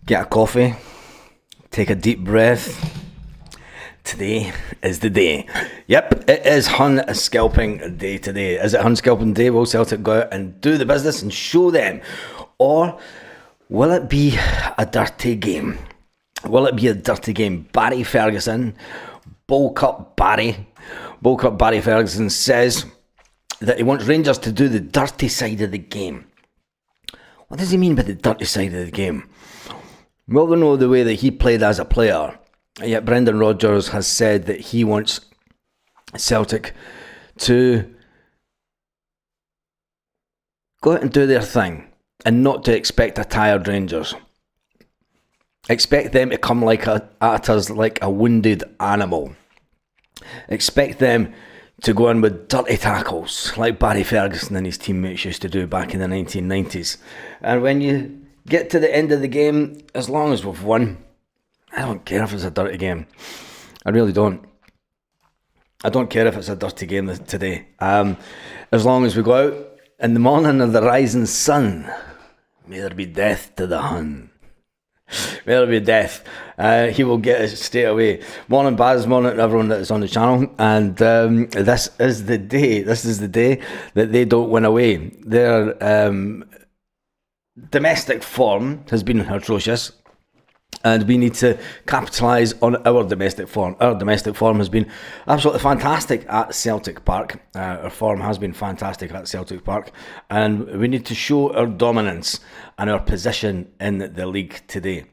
Get a coffee, take a deep breath. Today is the day. Yep, it is Hun Scalping Day today. Is it Hun Scalping Day? Will Celtic go out and do the business and show them? Or will it be a dirty game? Will it be a dirty game? Barry Ferguson, bulk up Barry Ferguson says that he wants Rangers to do the dirty side of the game. What does he mean by the dirty side of the game? Well, we know the way that he played as a player. Yet Brendan Rodgers has said that he wants Celtic to go out and do their thing and not to expect a tired Rangers. Expect them to come at us like a wounded animal. Expect them to go in with dirty tackles like Barry Ferguson and his teammates used to do back in the 1990s. And when you get to the end of the game, as long as we've won, I don't care if it's a dirty game. I really don't. I don't care if it's a dirty game today. As long as we go out in the morning of the rising sun, may there be death to the Hun. May there be death. He will get us straight away. Morning Baz, morning to everyone that is on the channel. And this is the day. This is the day that they don't win away. Their domestic form has been atrocious. And we need to capitalise on our domestic form. Our domestic form has been absolutely fantastic at Celtic Park. Our form has been fantastic at Celtic Park. And we need to show our dominance and our position in the league today.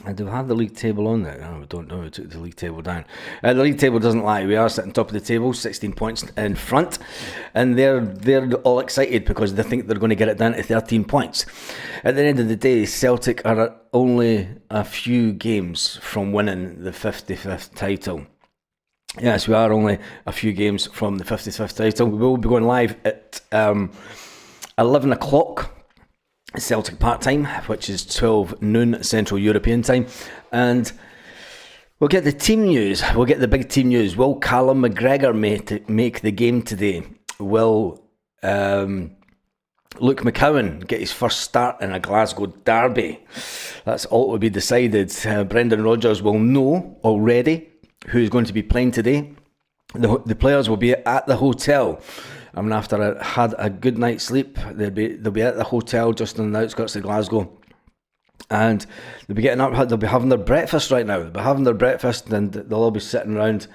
And do we have the league table on there? No, we don't know. We took the league table down. The league table doesn't lie. We are sitting top of the table, 16 points in front. And they're all excited because they think they're going to get it down to 13 points. At the end of the day, Celtic are only a few games from winning the 55th title. Yes, we are only a few games from the 55th title. We will be going live at 11 o'clock. Celtic Park time, which is 12 noon Central European time, and we'll get the team news. We'll get the big team news. Will Callum McGregor make the game today? Will Luke McCowan get his first start in a Glasgow derby? That's all to be decided. Brendan Rodgers will know already who's going to be playing today. The players will be at the hotel. I mean, after I had a good night's sleep, they'll be at the hotel just on the outskirts of Glasgow, and they'll be getting up. They'll be having their breakfast right now. They'll be having their breakfast, and they'll all be sitting around,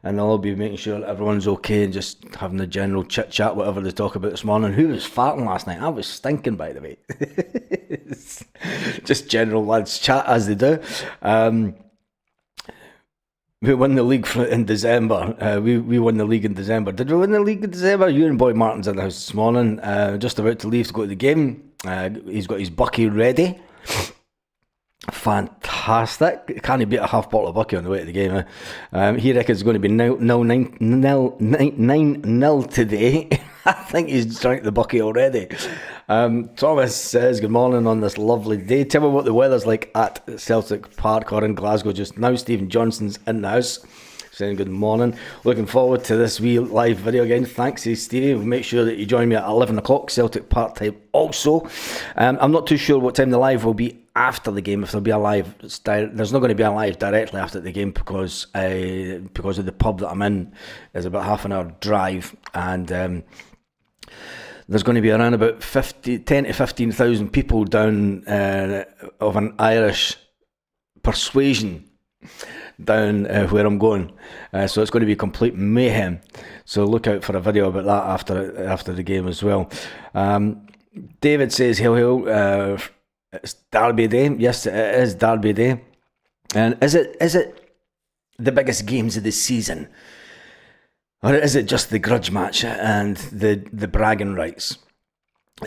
and they'll all be making sure everyone's okay and just having a general chit chat, whatever they talk about this morning. Who was farting last night? I was stinking, by the way. Just general lads chat as they do. We won the league in December. We won the league in December. Did we win the league in December? You and Boy Martin's in the house this morning. Just about to leave to go to the game. He's got his bucky ready. Fantastic. Can't he beat a half bottle of bucky on the way to the game? He reckons it's going to be 9-0 today. I think he's drank the bucky already. Thomas says, good morning on this lovely day. Tell me what the weather's like at Celtic Park or in Glasgow just now. Stephen Johnson's in the house saying good morning. Looking forward to this wee live video again. Thanks, Stevie. We'll make sure that you join me at 11 o'clock Celtic Park time also. I'm not too sure what time the live will be after the game. If there'll be a live, there's not going to be a live directly after the game because of the pub that I'm in is about half an hour drive, and there's going to be around about 10 to 15,000 people down of an Irish persuasion down where I'm going. So it's going to be complete mayhem. So look out for a video about that after the game as well. David says, hail, it's Derby Day. Yes, it is Derby Day. And is it the biggest games of the season? Or is it just the grudge match and the bragging rights?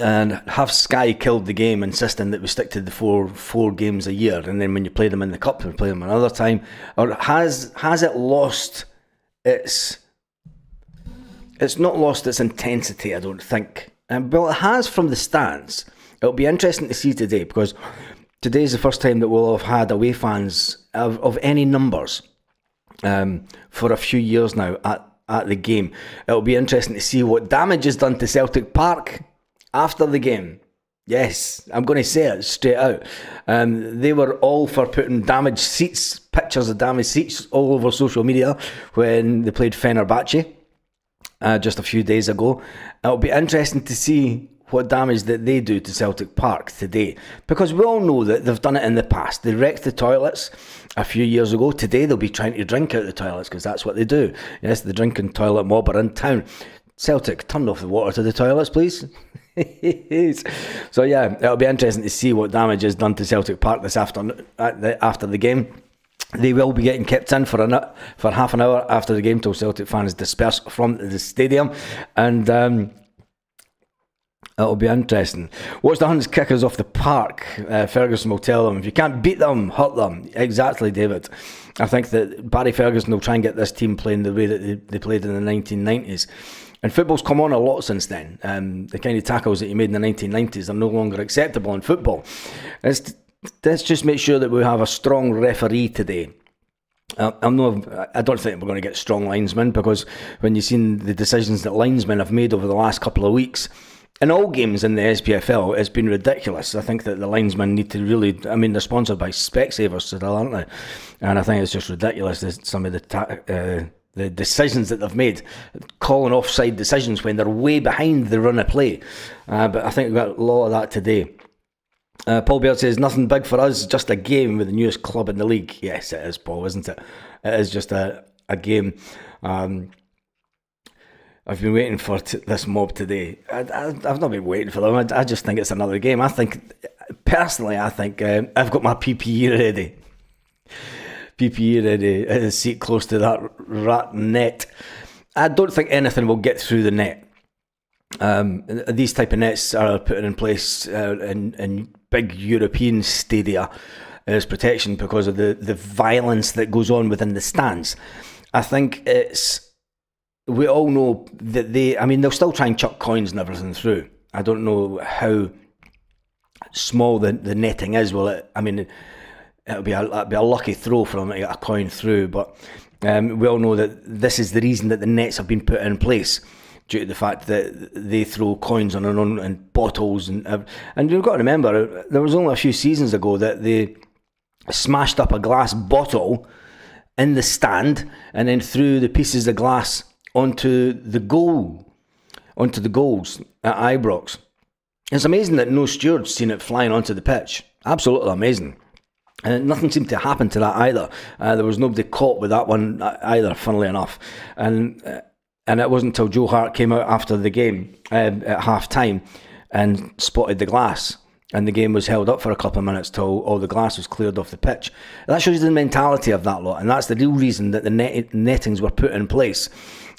And have Sky killed the game, insisting that we stick to the four games a year, and then when you play them in the cup, we play them another time? Or has it lost its? It's not lost its intensity, I don't think. Well, it has from the stands. It'll be interesting to see today, because today is the first time that we'll have had away fans of any numbers for a few years now at the game. It'll be interesting to see what damage is done to Celtic Park after the game. Yes, I'm going to say it straight out. They were all for putting damaged seats, pictures of damaged seats all over social media when they played Fenerbahce just a few days ago. It'll be interesting to see what damage that they do to Celtic Park today, because we all know that they've done it in the past. They wrecked the toilets a few years ago. Today they'll be trying to drink out the toilets, because that's what they do. Yes, the drinking toilet mob are in town. Celtic, turn off the water to the toilets, please. So yeah, it'll be interesting to see what damage is done to Celtic Park this afternoon after the game. They will be getting kept in for half an hour after the game till Celtic fans disperse from the stadium, and it'll be interesting. Watch the Huns kickers off the park. Ferguson will tell them, if you can't beat them, hurt them. Exactly, David. I think that Barry Ferguson will try and get this team playing the way that they played in the 1990s. And football's come on a lot since then. The kind of tackles that you made in the 1990s are no longer acceptable in football. Let's just make sure that we have a strong referee today. I don't think we're going to get strong linesmen, because when you've seen the decisions that linesmen have made over the last couple of weeks, in all games in the SPFL, it's been ridiculous. I think that the linesmen need to really... I mean, they're sponsored by Specsavers still, aren't they? And I think it's just ridiculous that some of the decisions that they've made, calling offside decisions when they're way behind the run of play. But I think we've got a lot of that today. Paul Baird says, nothing big for us, just a game with the newest club in the league. Yes, it is, Paul, isn't it? It is just a game. I've been waiting for this mob today. I've not been waiting for them. I just think it's another game. Personally, I think I've got my PPE ready. PPE ready, a seat close to that rat net. I don't think anything will get through the net. These type of nets are put in place in big European stadia as protection because of the violence that goes on within the stands. I think we all know that they'll still try and chuck coins and everything through. I don't know how small the netting is. It'll be a lucky throw for them to get a coin through, but we all know that this is the reason that the nets have been put in place, due to the fact that they throw coins on and bottles and you've got to remember, there was only a few seasons ago that they smashed up a glass bottle in the stand and then threw the pieces of glass onto the goals at Ibrox. It's amazing that no steward's seen it flying onto the pitch. Absolutely amazing. And nothing seemed to happen to that either. There was nobody caught with that one either, funnily enough. And it wasn't until Joe Hart came out after the game at half-time and spotted the glass. And the game was held up for a couple of minutes till all the glass was cleared off the pitch. That shows you the mentality of that lot. And that's the real reason that the nettings were put in place.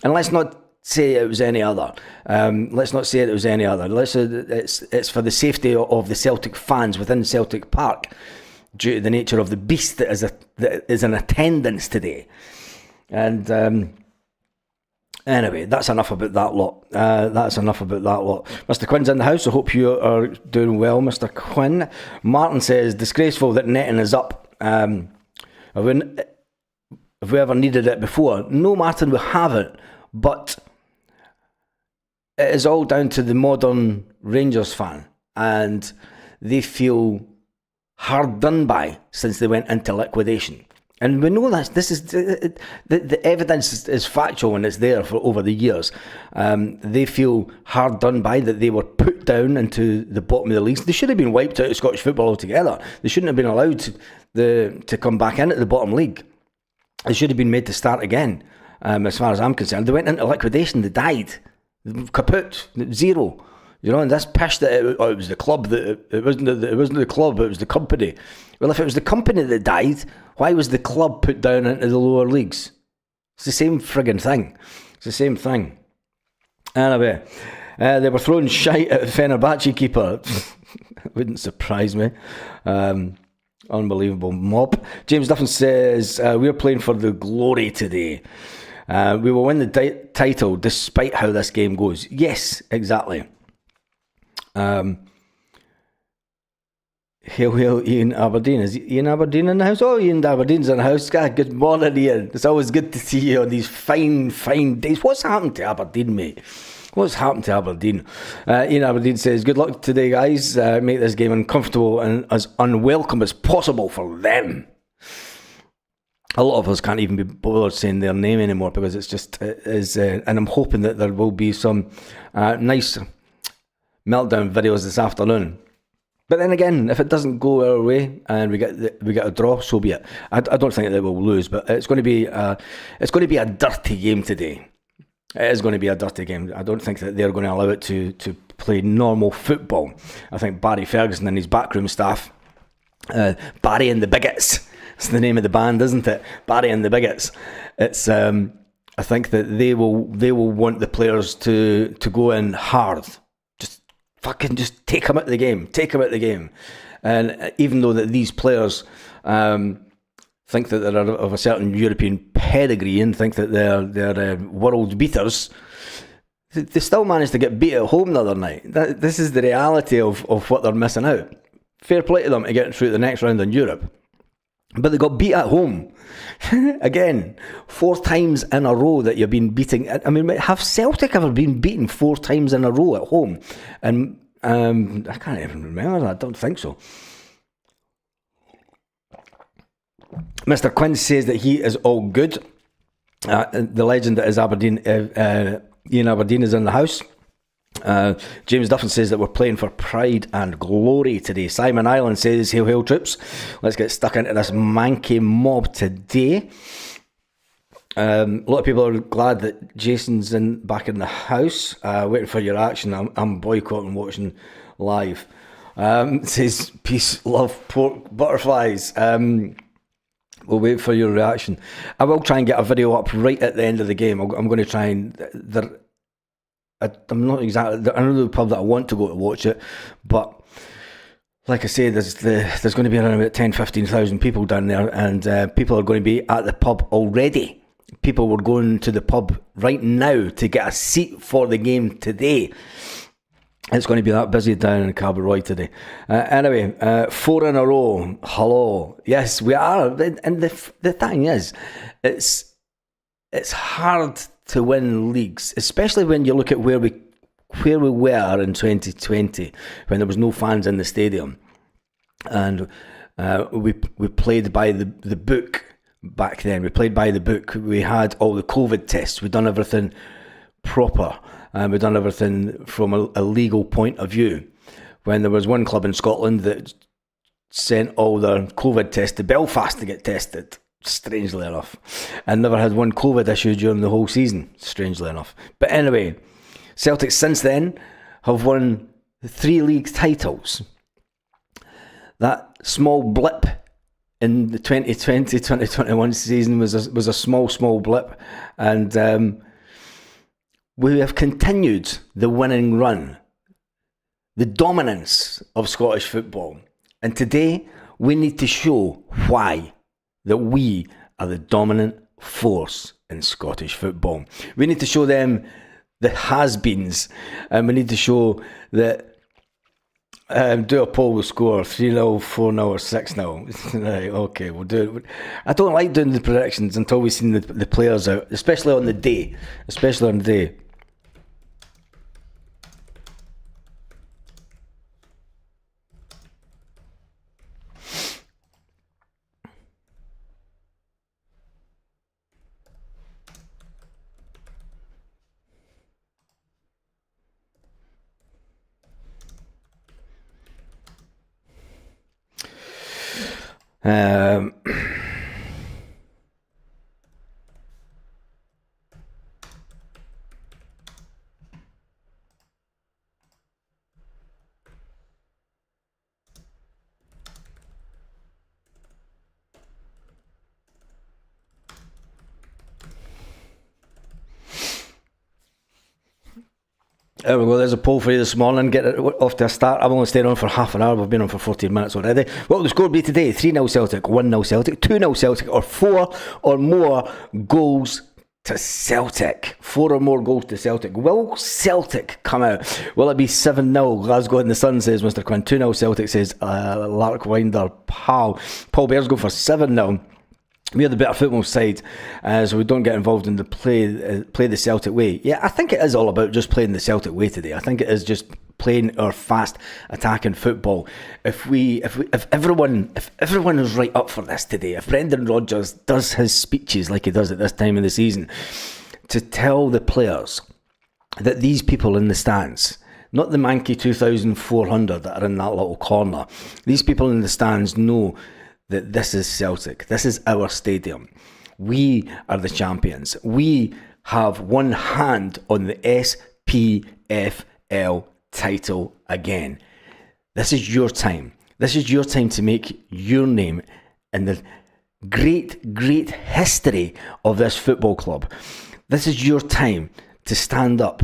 And let's not say it was any other. It's for the safety of the Celtic fans within Celtic Park, due to the nature of the beast that is in attendance today. And anyway, that's enough about that lot. Mr. Quinn's in the house. I hope you are doing well, Mr. Quinn. Martin says, disgraceful that netting is up. Have we ever needed it before? No, Martin, we haven't. But it is all down to the modern Rangers fan. And they feel hard done by since they went into liquidation. And we know that this is the evidence is factual and it's there for over the years. They feel hard done by, that they were put down into the bottom of the leagues. They should have been wiped out of Scottish football altogether. They shouldn't have been allowed to come back in at the bottom league. They should have been made to start again. As far as I'm concerned, they went into liquidation. They died, kaput, zero. You know, and this pish that it was the club, that it wasn't the club, it was the company. Well, if it was the company that died, why was the club put down into the lower leagues? It's the same friggin' thing. It's the same thing. Anyway, they were throwing shite at the Fenerbahce keeper. Wouldn't surprise me. Unbelievable mob. James Duffin says, we're playing for the glory today. We will win the title despite how this game goes. Yes, exactly. Hail, Ian Aberdeen. Is Ian Aberdeen in the house? Oh, Ian Aberdeen's in the house. Good morning, Ian. It's always good to see you on these fine days. What's happened to Aberdeen, mate? What's happened to Aberdeen? Ian Aberdeen says, good luck today, guys. Make this game uncomfortable and as unwelcome as possible for them. A lot of us can't even be bothered saying their name anymore because it's just, and I'm hoping that there will be some nice meltdown videos this afternoon. But then again, if it doesn't go our way and we get a draw, so be it. I don't think that we'll lose, but it's going to be a dirty game today. It is going to be a dirty game. I don't think that they're going to allow it to play normal football. I think Barry Ferguson and his backroom staff, Barry and the Bigots, it's the name of the band, isn't it? Barry and the Bigots. It's I think that they will want the players to go in hard. Just take them out of the game. And even though that these players think that they're of a certain European pedigree and think that they're world beaters, they still managed to get beat at home the other night. This is the reality of what they're missing out. Fair play to them to get through the next round in Europe. But they got beat at home. Again, 4 times in a row that you've been beating. I mean, have Celtic ever been beaten 4 times in a row at home? And I can't even remember that. I don't think so. Mr. Quinn says that he is all good. The legend that is Aberdeen, Ian Aberdeen, is in the house. James Duffin says that we're playing for pride and glory today. Simon Island says, hail, hail, troops. Let's get stuck into this manky mob today. A lot of people are glad that Jason's back in the house. Waiting for your action. I'm boycotting watching live. Says, peace, love, pork, butterflies. We'll wait for your reaction. I will try and get a video up right at the end of the game. I'm going to try and... I'm not exactly... I know the pub that I want to go to watch it, but like I say, there's going to be around about 10,000-15,000 people down there, and people are going to be at the pub already. People were going to the pub right now to get a seat for the game today. It's going to be that busy down in Carberoy today. Anyway, 4 in a row. Hello. Yes, we are. And the thing is, it's hard to win leagues, especially when you look at where we were in 2020, when there was no fans in the stadium, and we played by the book back then. We played by the book. We had all the COVID tests. We'd done everything proper. We've done everything from a legal point of view. When there was one club in Scotland that sent all their COVID tests to Belfast to get tested, strangely enough, and never had one COVID issue during the whole season, strangely enough. But anyway, Celtic since then have won 3 league titles. That small blip in the 2020-2021 season was a small blip, and we have continued the winning run, the dominance of Scottish football. And today, we need to show why that we are the dominant force in Scottish football. We need to show them the has-beens, and we need to show that do a poll with score 3-0, 4-0 or 6-0. Right, okay, we'll do it. I don't like doing the predictions until we've seen the players out, especially on the day. There we go, there's a poll for you this morning. Get it off to a start. I've only stayed on for half an hour. We've been on for 14 minutes already. What will the score be today? 3-0 Celtic, 1-0 Celtic, 2-0 Celtic, or 4 or more goals to Celtic? 4 or more goals to Celtic. Will Celtic come out? Will it be 7-0? Glasgow in the Sun, says Mr. Quinn. 2-0 Celtic, says Larkwinder Paul. Paul Bears go for 7-0. we're the better football side, so we don't get involved in the play the Celtic way. Yeah, I think it is all about just playing the Celtic way today. I think it is just playing our fast attacking football. If everyone is right up for this today, if Brendan Rodgers does his speeches like he does at this time of the season, to tell the players that these people in the stands, not the manky 2,400 that are in that little corner, these people in the stands know that this is Celtic. This is our stadium. We are the champions. We have one hand on the SPFL title again. This is your time. This is your time to make your name in the great, great history of this football club. This is your time to stand up.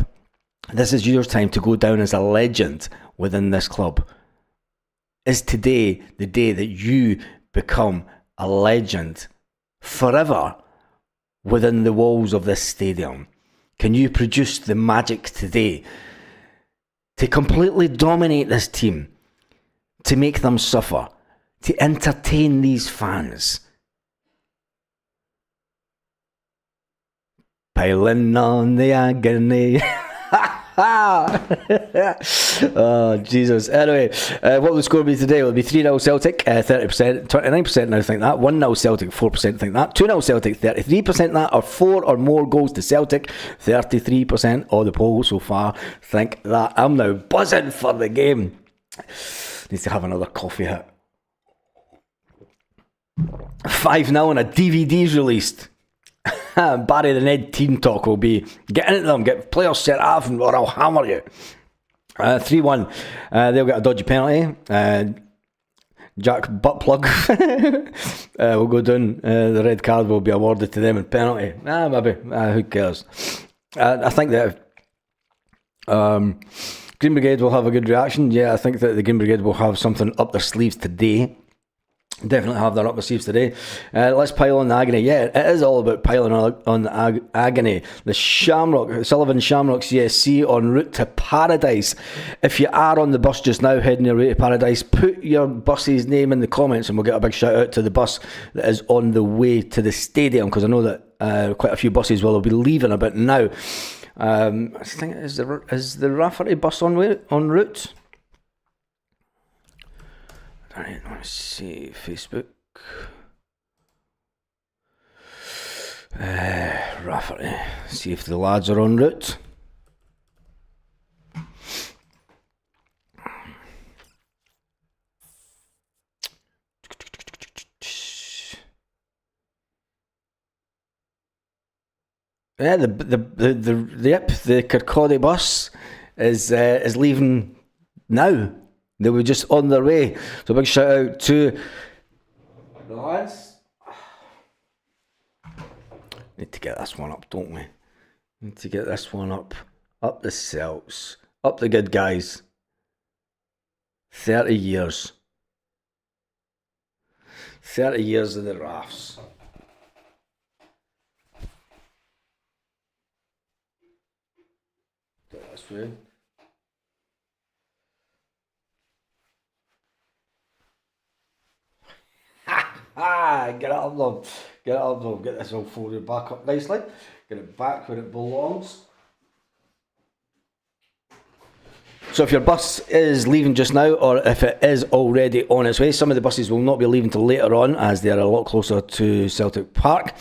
This is your time to go down as a legend within this club. Is today the day that you become a legend forever within the walls of this stadium? Can you produce the magic today to completely dominate this team, to make them suffer, to entertain these fans? Piling on the agony. Oh, Jesus. Anyway, what will the score be today? It will be 3-0 Celtic, 30%, 29% now think that, 1-0 Celtic, 4% think that, 2-0 Celtic, 33% that, or 4 or more goals to Celtic, 33% of the poll so far think that. I'm now buzzing for the game. Need to have another coffee hit. 5-0 and a DVD's released. Barry the Ned Team Talk will be getting at them, get players set off, or I'll hammer you. 3-1. They'll get a dodgy penalty. Jack Buttplug will go down. The red card will be awarded to them in penalty. Maybe. Who cares? I think that Green Brigade will have a good reaction. Yeah, I think that the Green Brigade will have something up their sleeves today. Definitely have that up my sleeves today. Let's pile on the agony. Yeah, it is all about piling on the agony. The Sullivan Shamrocks CSC en route to paradise. If you are on the bus just now heading your way to paradise, put your bus's name in the comments and we'll get a big shout out to the bus that is on the way to the stadium, because I know that quite a few buses will be leaving about now. I think is the Rivalry bus en route? Alright, let's see, Facebook. Rivalry. See if the lads are en route. Yeah, the Kirkcaldy bus is leaving now. They were just on their way. So a big shout out to the lads. Need to get this one up, don't we? Need to get this one up. Up the Celts. Up the good guys. 30 years. 30 years of the Rafts. Do it this way. Get it up though. Get it up though. Get this all folded back up nicely. Get it back where it belongs. So if your bus is leaving just now, or if it is already on its way, some of the buses will not be leaving till later on, as they are a lot closer to Celtic Park.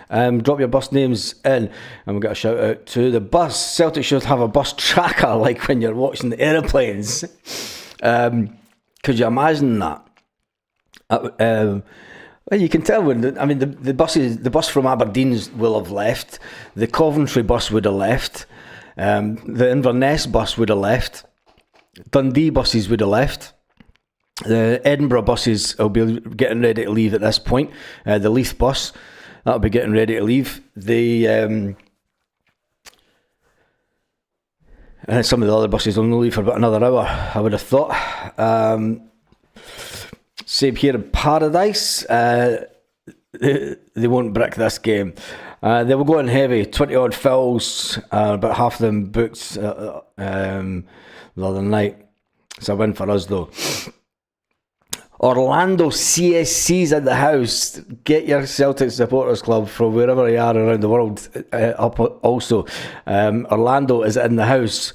Drop your bus names in, and we'll get a shout out to the bus. Celtic should have a bus tracker, like when you're watching the aeroplanes. Could you imagine that? Well, you can tell when the bus from Aberdeen will have left. The Coventry bus would have left. The Inverness bus would have left. Dundee buses would have left. The Edinburgh buses will be getting ready to leave at this point. The Leith bus, that'll be getting ready to leave. The some of the other buses will only leave for about another hour, I would have thought. Same here in Paradise. They won't brick this game. They were going heavy, 20 odd fills, about half of them booked the other night. It's a win for us though. Orlando CSC's in the house. Get your Celtic supporters club from wherever you are around the world up also. Orlando is in the house.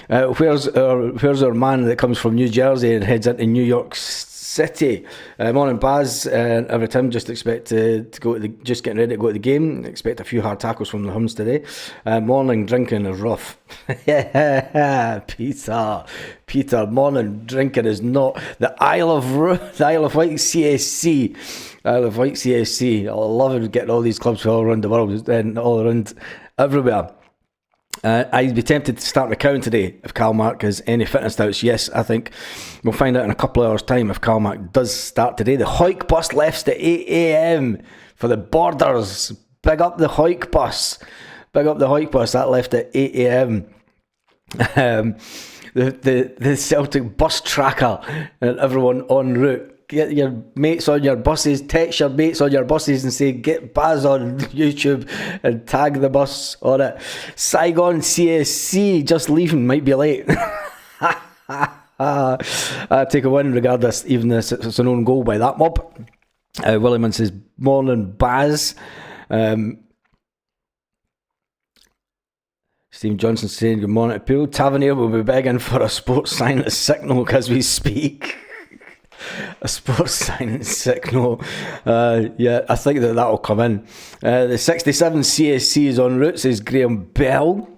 Where's our man that comes from New Jersey and heads into New York City? Morning, Baz. Every time, just expect to go to just getting ready to go to the game. Expect a few hard tackles from the Huns today. Morning drinking is rough. Peter. Morning drinking is not the Isle of Wight CSC. Isle of Wight CSC. I love it getting all these clubs all around the world and all around everywhere. I'd be tempted to start my count today if Calmark has any fitness doubts. Yes, I think we'll find out in a couple of hours' time if Calmark does start today. The Hoik bus left at 8 a.m. for the Borders. Big up the Hoik bus. That left at 8 a.m. The Celtic bus tracker and everyone en route. Get your mates on your buses, text your mates on your buses and say, get Baz on YouTube and tag the bus on it. Saigon CSC, just leaving, might be late. Take a win regardless, even if it's an own goal by that mob. Williamson says, morning Baz. Stephen Johnson saying, good morning to Pool. Tavernier will be begging for a sports science signal as we speak. A sports science signal. Yeah, I think that will come in. The 67 CSC is en route, says Graham Bell.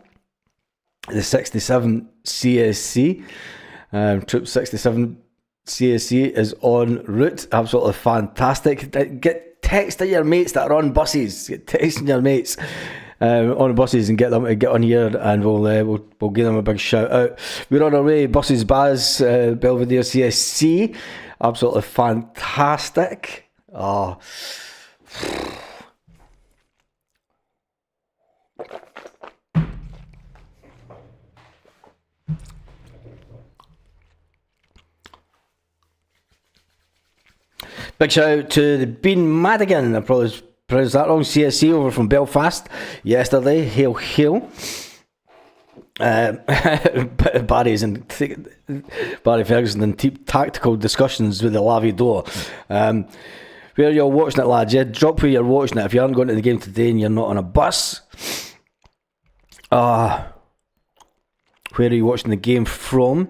The 67 CSC. Troop 67 CSC is en route. Absolutely fantastic. Get texting your mates that are on buses. Get texting your mates on buses and get them to get on here, and we'll give them a big shout out. We're on our way. Buses Baz, Belvedere CSC. Absolutely fantastic. Oh. Big shout out to the Bean Madigan. I probably pronounced that wrong. CSC over from Belfast yesterday. Hail. Barry Ferguson in tactical discussions with the Lavidor. Where you're watching it, lads, yeah? Drop where you're watching it. If you aren't going to the game today and you're not on a bus, where are you watching the game from?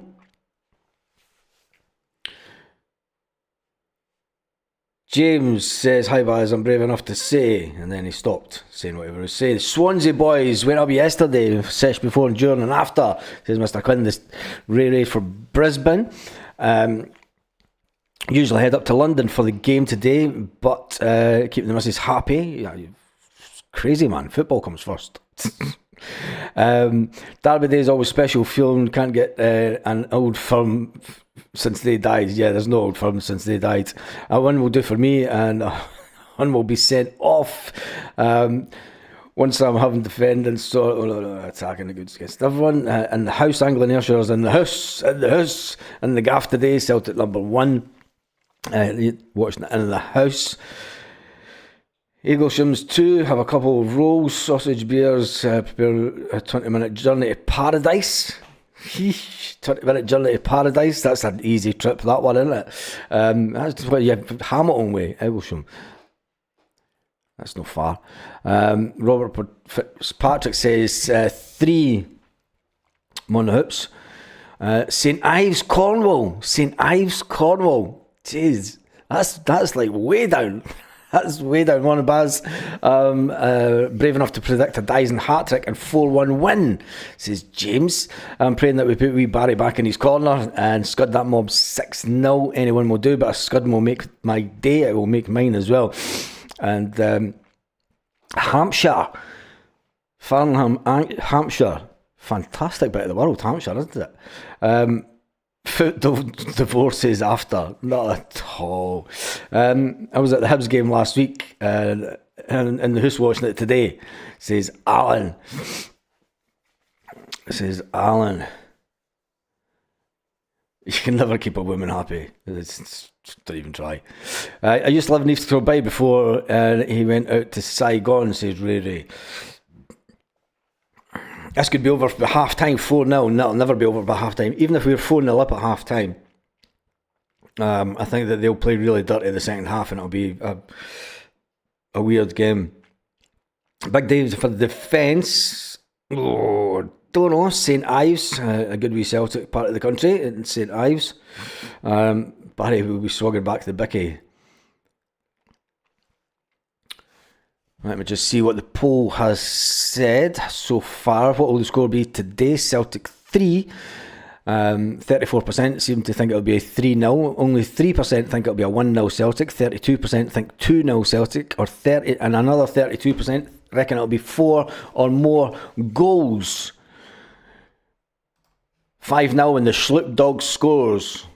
James says, hi Baz, I'm brave enough to say, and then he stopped saying whatever he was saying. Swansea boys went up yesterday, sesh before and during and after, says Mr. Quinn. This Ray for Brisbane. Usually head up to London for the game today, but keeping the missus happy. Yeah, crazy man, football comes first. Derby Day is always special. Feeling can't get an old firm since they died. Yeah, there's no old firm since they died. One will do for me, and one will be sent off. Once I'm having defending, attacking the goods against everyone. And the house, Angling Ayrshires in the house, and the gaff today. Celtic number 1. Watching it in the house. Eagleshams 2 have a couple of rolls, sausage beers, prepare a 20-minute journey to paradise. 20-minute journey to paradise, that's an easy trip, that one, isn't it? That's where you have Hamilton way, Eaglesham. That's not far. Robert Patrick says 3 Monhoops. St Ives, Cornwall. Jeez, that's like way down. That's way down. One of Baz, brave enough to predict a Dyson hat-trick and 4-1 win, says James. I'm praying that we put wee Barry back in his corner and scud that mob 6-0. Anyone will do, but a scud will make my day. It will make mine as well. And Hampshire, Farnham, Hampshire, fantastic bit of the world, Hampshire, isn't it? Foot divorces after, not at all. I was at the Hibs game last week and in the house watching it today, says Alan. You can never keep a woman happy. Don't even try. I used to live in East Kilby before he went out to Saigon, says Ray. This could be over by half time, 4-0, and that'll never be over by half time. Even if we were 4-0 up at half time, I think that they'll play really dirty the second half, and it'll be a weird game. Big days for the defence. Oh, don't know. St Ives, a good wee Celtic part of the country in St Ives. Barry will be swagging back to the Bicky. Let me just see what the poll has said so far. What will the score be today? Celtic 3. 34% seem to think it'll be a 3-0. Only 3% think it'll be a 1-0 Celtic. 32% think 2-0 Celtic. And another 32% reckon it'll be 4 or more goals. 5-0 and the Sloop Dog scores.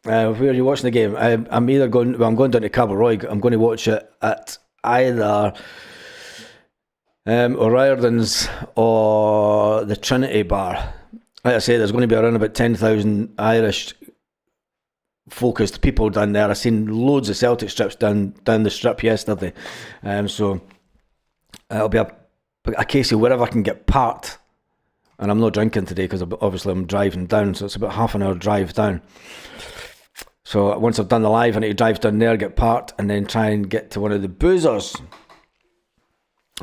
Where are you watching the game? I'm going down to Cabaroy. I'm going to watch it at either O'Riordan's or the Trinity Bar. Like I say, there's going to be around about 10,000 Irish focused people down there. I've seen loads of Celtic strips down the strip yesterday. So it'll be a case of wherever I can get parked. And I'm not drinking today because obviously I'm driving down, so it's about half an hour drive down. So once I've done the live, I need to drive down there, get parked, and then try and get to one of the boozers.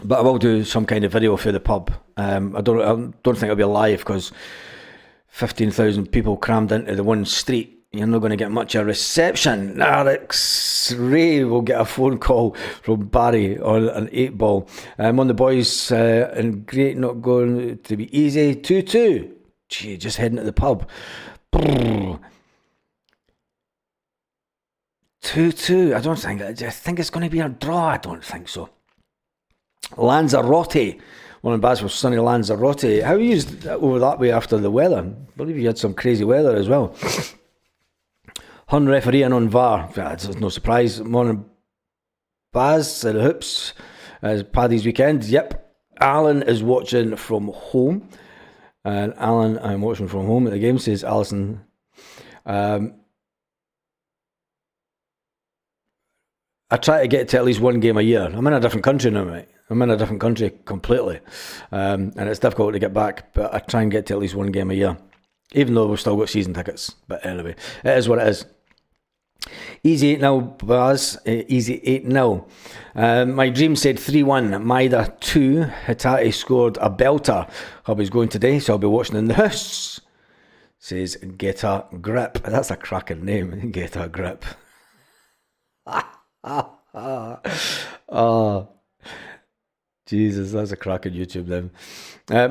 But I will do some kind of video for the pub. I don't think it'll be live because 15,000 people crammed into the one street. You're not going to get much of a reception. Alex Ray will get a phone call from Barry on an 8-ball. On the boys, and great, not going to be easy. 2-2. Gee, just heading to the pub. 2-2. I think it's going to be a draw. I don't think so. Lanzarote. One of Baz was sunny Lanzarote. How are you over that way after the weather? I believe you had some crazy weather as well. Hun refereeing on VAR. It's no surprise. Morning, Baz and Hoops. As Paddy's weekend. Yep. Alan is watching from home. And Alan, I'm watching from home at the game, says Alison. I try to get to at least one game a year. I'm in a different country now, mate. I'm in a different country completely. And it's difficult to get back, but I try and get to at least one game a year. Even though we've still got season tickets. But anyway, it is what it is. Easy 8-0, Baz. Easy 8-0. My dream said 3-1. Maida 2. Hitati scored a belter. Hubby's going today, so I'll be watching in the house. Says Get a Grip. That's a cracking name. Get a Grip. Oh, Jesus, that's a cracking YouTube name.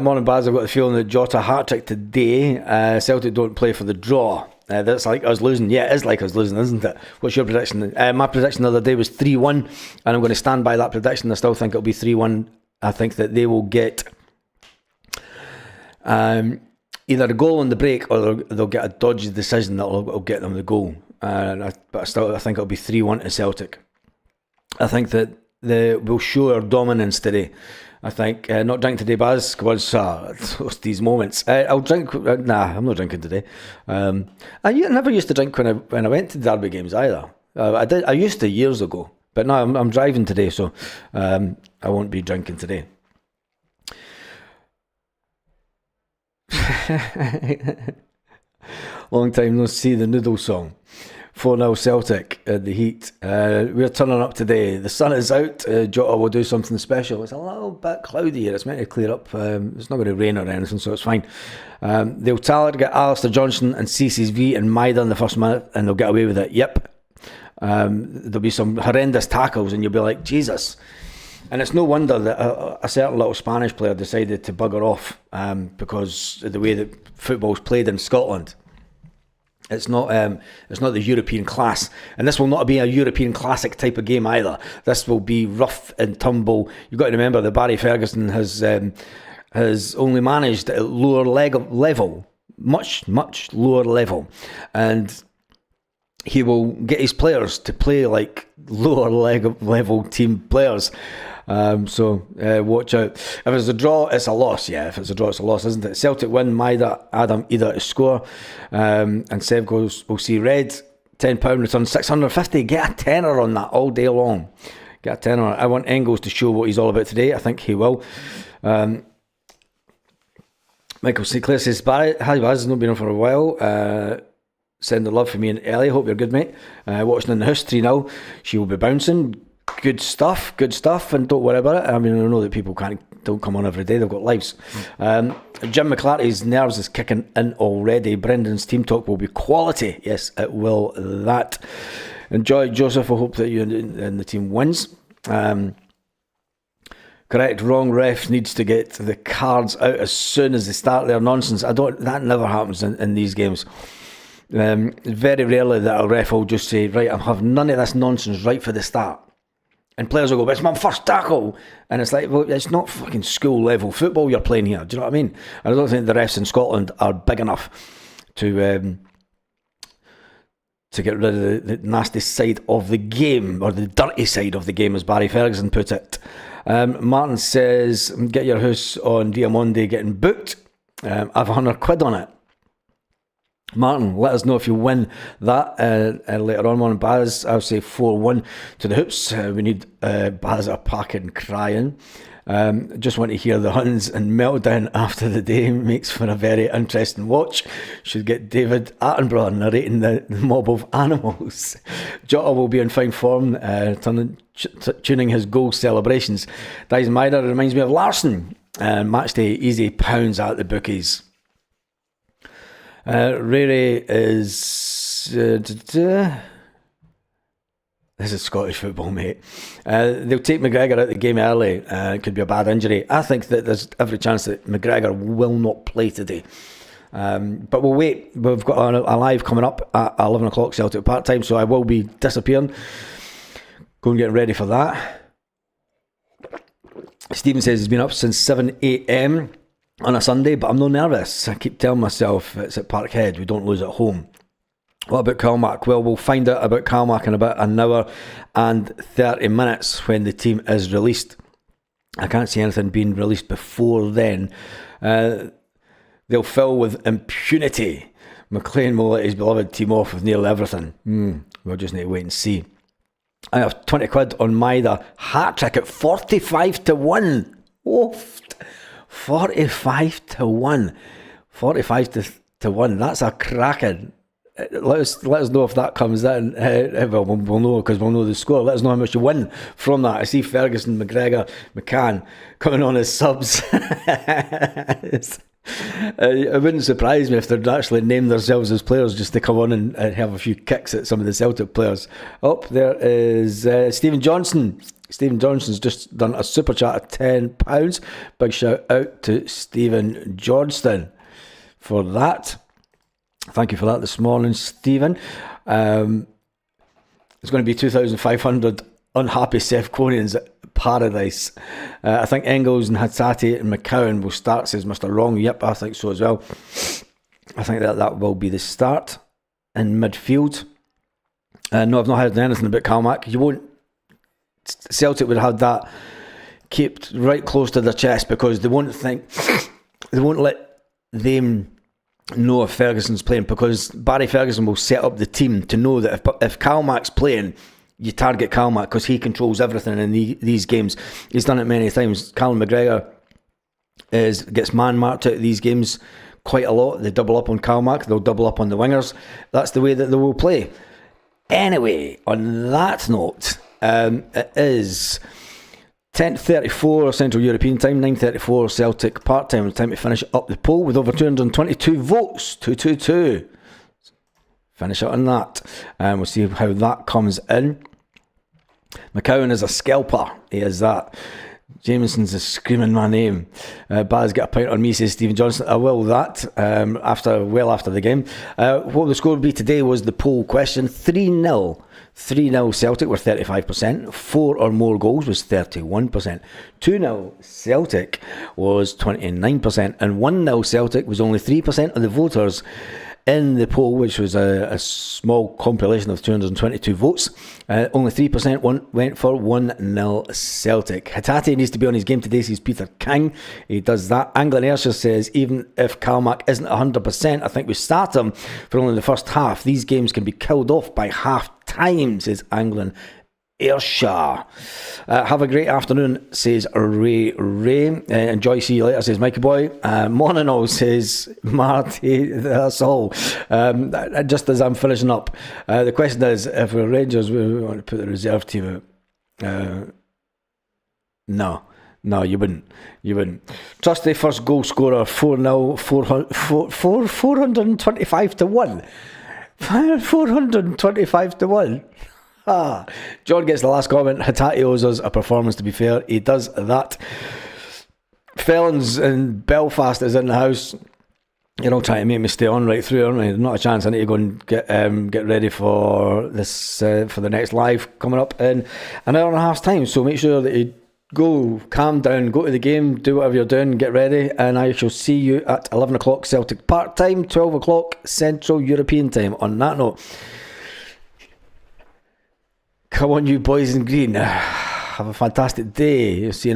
Morning, Baz. I've got the feeling that Jota hat-trick today. Celtic don't play for the draw. That's like us losing. Yeah, it is like us losing, isn't it? What's your prediction? My prediction the other day was 3-1, and I'm going to stand by that prediction. I still think it'll be 3-1. I think that they will get either a goal on the break or they'll get a dodgy decision that will get them the goal. But I think it'll be 3-1 to Celtic. I think that we'll show our dominance today. I think not drink today, Baz. What's these moments? I'll drink. Nah, I'm not drinking today. I never used to drink when I went to derby games either. I did. I used to years ago, but now I'm driving today, so I won't be drinking today. Long time no see. The Noodle song. 4-0 Celtic at the Heat. We're turning up today. The sun is out. Jota will do something special. It's a little bit cloudy here. It's meant to clear up. It's not going to rain or anything, so it's fine. They'll target Alistair Johnson and CCV and Maida in the first minute, and they'll get away with it. Yep. There'll be some horrendous tackles, and you'll be like, Jesus. And it's no wonder that a certain little Spanish player decided to bugger off because of the way that football's played in Scotland. It's not the European class, and this will not be a European classic type of game either. This will be rough and tumble. You've got to remember that Barry Ferguson has only managed at lower level, much lower level, and he will get his players to play like lower level team players. So watch out. If it's a draw, it's a loss. Yeah, if it's a draw, it's a loss, isn't it? Celtic win, Maida, Adam either to score, and Seb goes, we'll see red. £10 return, 650. Get a tenner on that all day long. Get a tenner on it. I want Engels to show what he's all about today. I think he will. Michael Sinclair says, Barry, hi Baz, has not been on for a while. sending love for me and Ellie. Hope you're good, mate. Watching in the house 3-0. She will be bouncing. Good stuff. And don't worry about it. I mean, I know that people don't come on every day. They've got lives. Jim McClarty's nerves is kicking in already. Brendan's team talk will be quality. Yes, it will. That. Enjoy, Joseph. I hope that you and the team wins. Correct, wrong ref needs to get the cards out as soon as they start their nonsense. That never happens in these games. Very rarely that a ref will just say, right, I'm having none of this nonsense right for the start. And players will go, it's my first tackle. And it's like, well, it's not fucking school level football you're playing here. Do you know what I mean? I don't think the refs in Scotland are big enough to get rid of the nasty side of the game, or the dirty side of the game, as Barry Ferguson put it. Martin says, get your house on Diamonde getting booked. I've £100 on it. Martin, let us know if you win that later on. Baz, I'll say 4-1 to the Hoops. We need Baz a packing crying. Just want to hear the Huns and meltdown after the day. Makes for a very interesting watch. Should get David Attenborough narrating the mob of animals. Jota will be in fine form, tuning his goal celebrations. Dyson Mider reminds me of Larson. Matchday easy pounds at the bookies. Rere is... this is Scottish football, mate. They'll take McGregor out of the game early. It could be a bad injury. I think that there's every chance that McGregor will not play today. But we'll wait. We've got a live coming up at 11 o'clock Celtic part time, so I will be disappearing. Go and get ready for that. Stephen says he's been up since 7 a.m. on a Sunday, but I'm not nervous. I keep telling myself it's at Parkhead, we don't lose at home. What about Calmac? Well, we'll find out about Calmac in about an hour and 30 minutes when the team is released. I can't see anything being released before then. They'll fill with impunity. McLean will let his beloved team off with nearly everything. We'll just need to wait and see. I have £20 on Maida. Hat trick at 45 to 1. Oof. 45 to 1. 45 to 1. That's a cracking. Let us know if that comes in. Well, we'll know because we'll know the score. Let us know how much you win from that. I see Ferguson, McGregor, McCann coming on as subs. It wouldn't surprise me if they'd actually named themselves as players just to come on and have a few kicks at some of the Celtic players. There is Stephen Johnson. Stephen Johnson's just done a super chat of £10. Big shout out to Stephen Johnston for that. Thank you for that this morning, Stephen. It's going to be 2,500 unhappy Sefconians at Paradise. I think Engels and Hatsati and McCowan will start, says Mr. Wrong. Yep, I think so as well. I think that will be the start in midfield. No, I've not heard anything about Calmac. You won't. Celtic would have that kept right close to their chest because they won't let them know if Ferguson's playing, because Barry Ferguson will set up the team to know that if Calmac's playing, you target Calmac because he controls everything in these games. He's done it many times. Callum McGregor gets man-marked out of these games quite a lot. They double up on Calmac, they'll double up on the wingers. That's the way that they will play. Anyway, on that note, it is 10:34 Central European time, 9:34 Celtic part time. Time to finish up the poll with over 222 votes. 222. Finish it on that, and we'll see how that comes in. McCowan is a scalper. He is that. Jameson's is screaming my name. Baz, get a point on me, says Stephen Johnson. I will that after the game. What the score would be today was the poll question. 3-0. 3-0 Celtic were 35%. 4 or more goals was 31%. 2-0 Celtic was 29%. And 1-0 Celtic was only 3% of the voters in the poll, which was a small compilation of 222 votes. Only 3% went for 1-0 Celtic. Hatate needs to be on his game today, says Peter King. He does that. Anglin Ayrshire says, even if Calmac isn't 100%, I think we start him for only the first half. These games can be killed off by half time, says Anglin Ayrshire. Have a great afternoon, says Ray. Enjoy, see you later, says Mikey Boy. Morning all, says Marty. That's all. Just as I'm finishing up, the question is, if we're Rangers, we want to put the reserve team out. No, you wouldn't. Trusty first goal scorer, 4-0, 425 to 1. 425 to 1. John gets the last comment. Hatate owes us a performance, to be fair. He does that. Felons in Belfast is in the house. You're all trying to make me stay on right through, aren't we? Not a chance. I need to go and get ready for this for the next live coming up in an hour and a half's time. So make sure that you go, calm down, go to the game, do whatever you're doing, get ready, and I shall see you at 11 o'clock Celtic Park time, 12 o'clock Central European time. On that note, come on, you boys in green. Have a fantastic day. See you in a